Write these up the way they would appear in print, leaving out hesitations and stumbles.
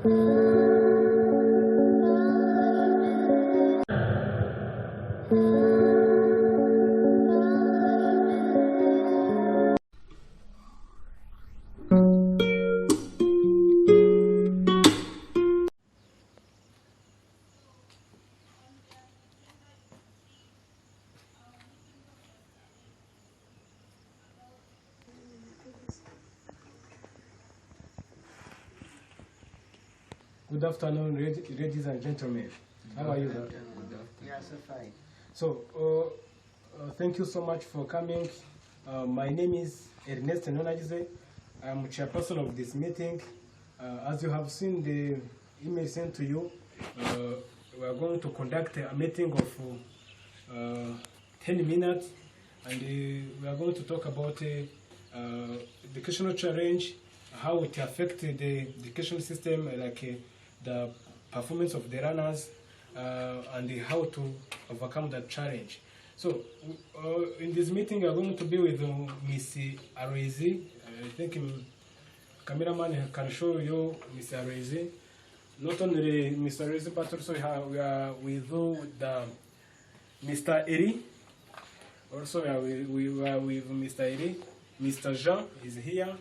Good afternoon, ladies and gentlemen. How are you? Good afternoon. Yes, fine. So, thank you so much for coming. My name is Ernest Nonagize. I'm chairperson of this meeting. As you have seen the email sent to you, we are going to conduct a meeting of 10 minutes, and we are going to talk about educational challenge, how it affects the education system, like the performance of the runners, and how to overcome that challenge. So, in this meeting, we are going to be with Miss Aroizi. I think cameraman can show you Miss Aroizi. Not only Miss Aroizi, but also we are with the Mr. Eri. Also, we are with Mr. Eri. Mr. Jean is here.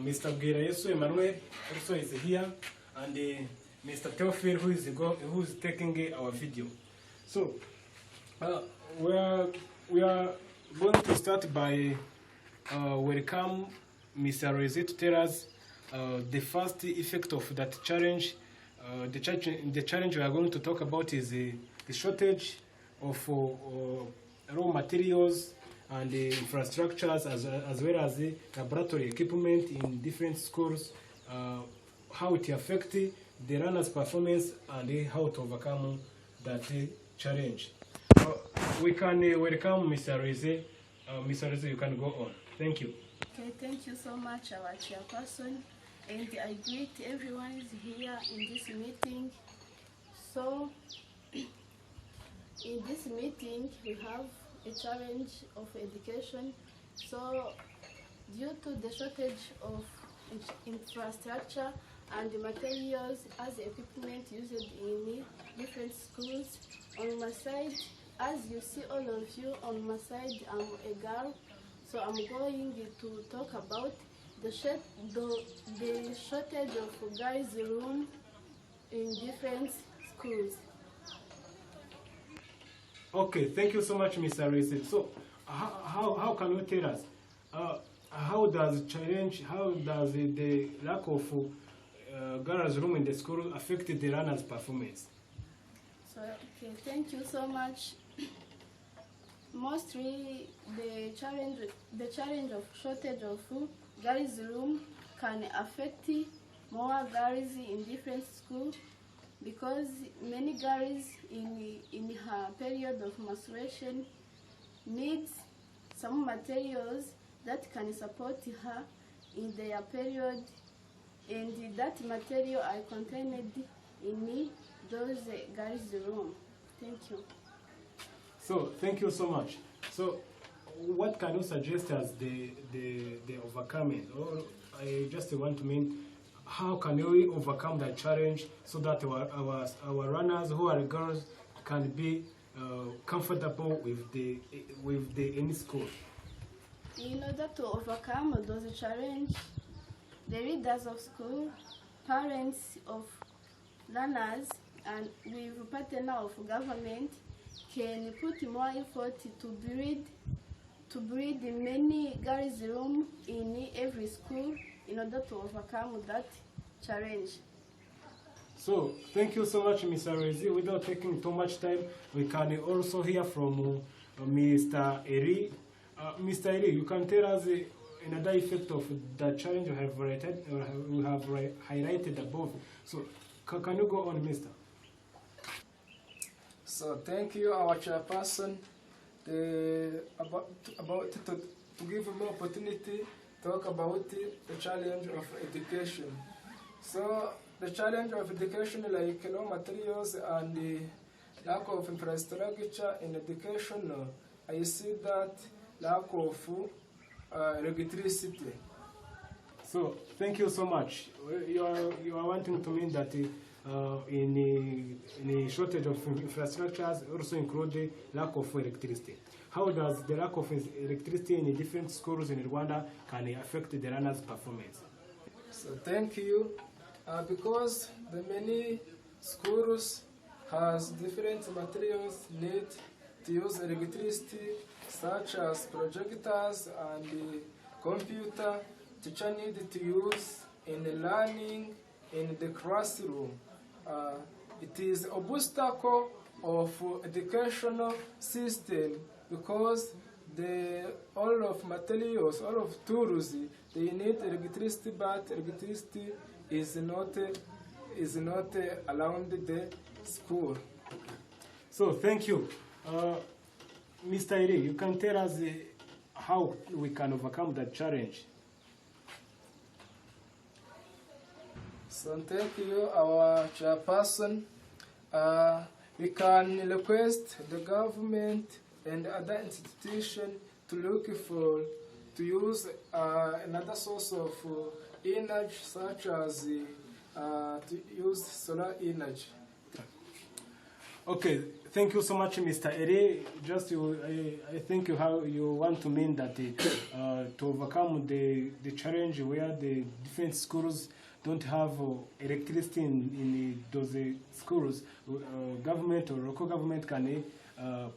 Mr. Gerayesu Emmanuel also is here, and Mr. Theophile who is taking our video. So we are going to start by welcome Mr. Rezi to tell us the first effect of that challenge. The challenge we are going to talk about is the shortage of raw materials and the infrastructures, as well as the laboratory equipment in different schools, how it affects the runners' performance and how to overcome that challenge. We can welcome Mr. Reze. Mr. Reze, you can go on. Thank you. Okay, thank you so much, our chairperson, and I greet everyone is here in this meeting. So, in this meeting, we have a challenge of education. So, due to the shortage of infrastructure and the materials as equipment used in different schools, on my side, as you see all of you, on my side, I'm a girl. So I'm going to talk about the shortage of guys' room in different schools. Okay, thank you so much, Mr. Reze. So, how can you tell us how does the lack of girls' room in the school affect the runners' performance? So, okay, thank you so much. Mostly, the challenge of shortage of girls' room can affect more girls in different schools, because many girls in her period of menstruation needs some materials that can support her in their period, and that material are contained in those girls' room. Thank you. So, thank you so much. So, what can you suggest as the overcoming? Or I just want to mean, how can we overcome that challenge so that our runners who are girls can be comfortable with the in school? In order to overcome those challenges, the leaders of school, parents of learners, and with partner of government can put more effort to build many girls' rooms in every school in order to overcome that challenge. So, thank you so much, Mr. Rezi. Without taking too much time, we can also hear from Mr. Eri. Mr. Eri, you can tell us another effect of the challenge we have highlighted above. So, can you go on, Mr.? So thank you, our chairperson, to give me opportunity to talk about the challenge of education. So the challenge of education, like materials and the lack of infrastructure in education, I see that lack of electricity. So thank you so much. You are wanting to mean that in the shortage of infrastructures also include the lack of electricity. How does the lack of electricity in different schools in Rwanda can affect the runners' performance? So thank you. Because the many schools has different materials need to use electricity, such as projectors and computer. Teacher need to use in the learning in the classroom. It is a obstacle of educational system because all of materials, all of tools, they need electricity, but electricity is not around the school. So thank you. Mr. Iri, you can tell us how we can overcome that challenge. So thank you, our chairperson. We can request the government and other institutions to use another source of energy, such as to use solar energy. Okay, thank you so much, Mr. Ere. Just I think you want to mean that to overcome the challenge where the different schools don't have electricity in those schools, government or local government can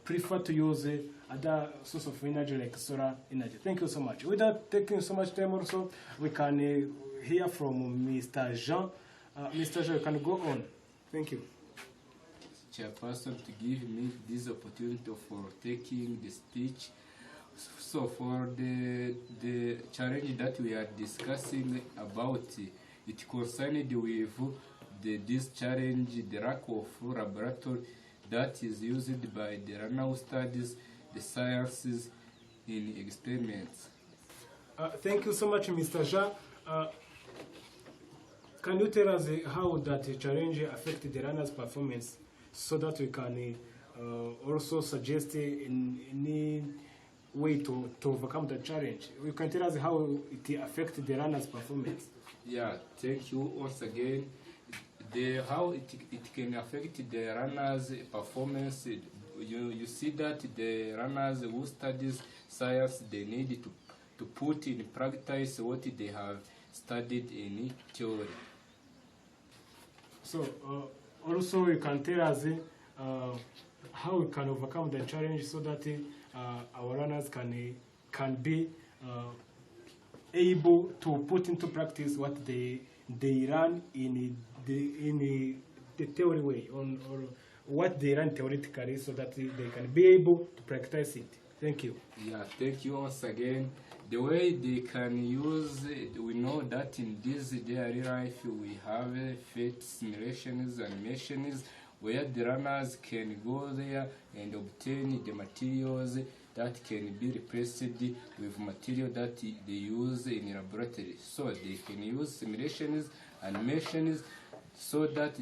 prefer to use other source of energy like solar energy. Thank you so much. Without taking so much time also, we can hear from Mr. Jean. Mr. Jean, you can go on. Thank you. Chairperson, to give me this opportunity for taking the speech. So for the challenge that we are discussing about, it concerned with this challenge, the lack of laboratory that is used by the runner who studies the sciences in experiments. Thank you so much, Mr. Jean. Can you tell us how that challenge affected the runner's performance so that we can also suggest any way to overcome the challenge? You can tell us how it affected the runner's performance. Yeah, thank you once again. How it can affect the runners' performance. You see that the runners who studies science, they need to put in practice what they have studied in theory. So also you can tell us how we can overcome the challenge so that our runners can be able to put into practice what they run in the theory way, or what they run theoretically, so that they can be able to practice it. Thank you. Yeah, thank you once again. The way they can use it, we know that in this daily life we have fit simulations and animations where the runners can go there and obtain the materials that can be replaced with material that they use in laboratory. So they can use simulations and animations so that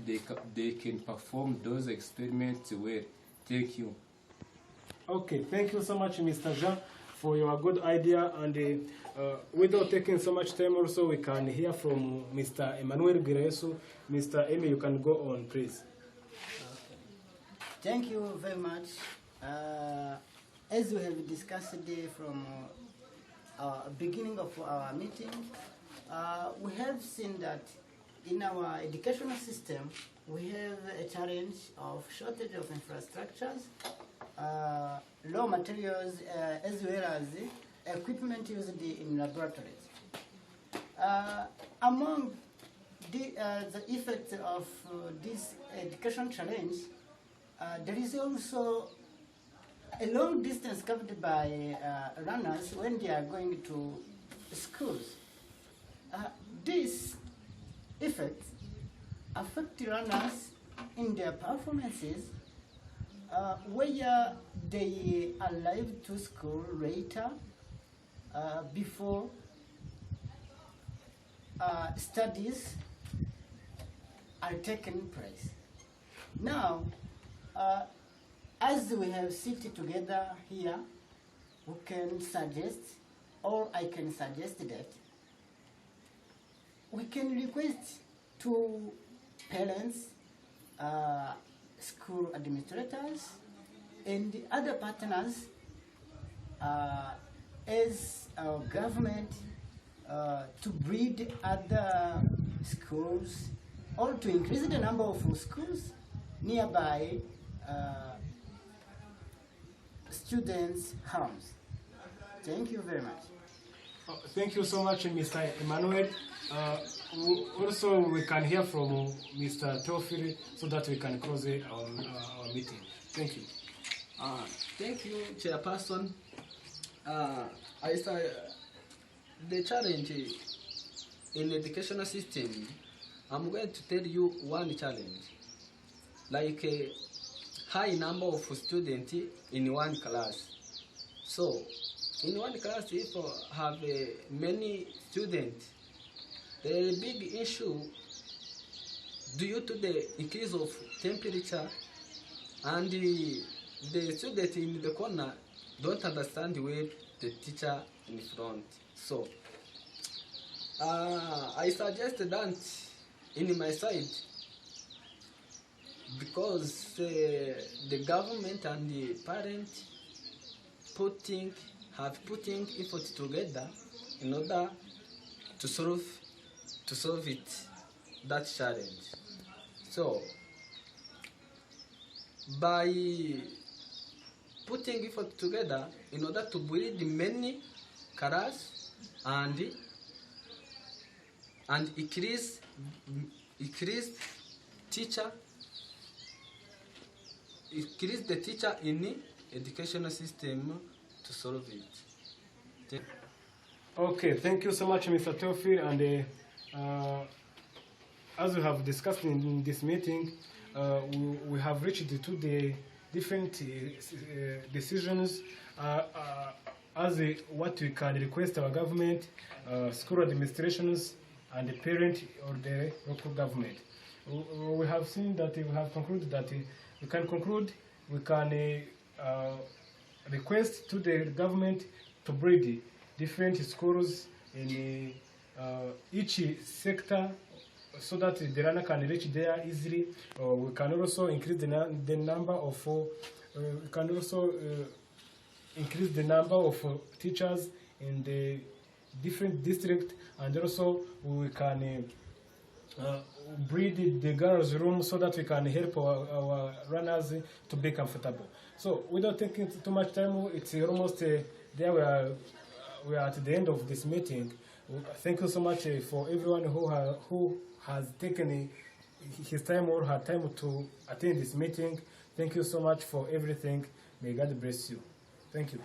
they can perform those experiments well. Thank you. Okay, thank you so much, Mr. Jean, for your good idea. And without taking so much time also, we can hear from Mr. Emmanuel Giresu. Mr. Emi, you can go on, please. Okay. Thank you very much. As we have discussed from our beginning of our meeting, we have seen that in our educational system, we have a challenge of shortage of infrastructures, raw materials, as well as equipment used in laboratories. Among the effects of this education challenge, there is also a long distance covered by runners when they are going to schools. These effects affect runners in their performances, where they arrive to school later before studies are taking place. Now, as we have sitting together here, we can suggest, or I can suggest that we can request to parents, school administrators, and the other partners as our government to breed other schools or to increase the number of schools nearby students' homes. Thank you very much. Thank you so much, Mr. Emmanuel. Also, we can hear from Mr. Teofili so that we can close our meeting. Thank you. Thank you, Chairperson. I say the challenge in the educational system, I'm going to tell you one challenge. Like a high number of students in one class. So, in one class, if you have many students, the big issue due to the increase of temperature and the student in the corner don't understand where the teacher in front. So, I suggest that in my side, because the government and the parents have putting effort together in order to solve that challenge. So by putting effort together in order to build many cars and increase the teacher in the educational system to solve it. Okay, thank you so much, Mr. Teofil. And as we have discussed in this meeting, we have reached to the different decisions as what we can request our government, school administrations, and the parent or the local government. We have seen that we have concluded that we can request to the government to breed different schools in each sector so that the runner can reach there easily. We can also increase the number of teachers in the different districts, and also we can breed the girls' room so that we can help our runners to be comfortable. So without taking too much time, it's almost there. We are at the end of this meeting. Thank you so much for everyone who has taken his time or her time to attend this meeting. Thank you so much for everything. May God bless you. Thank you.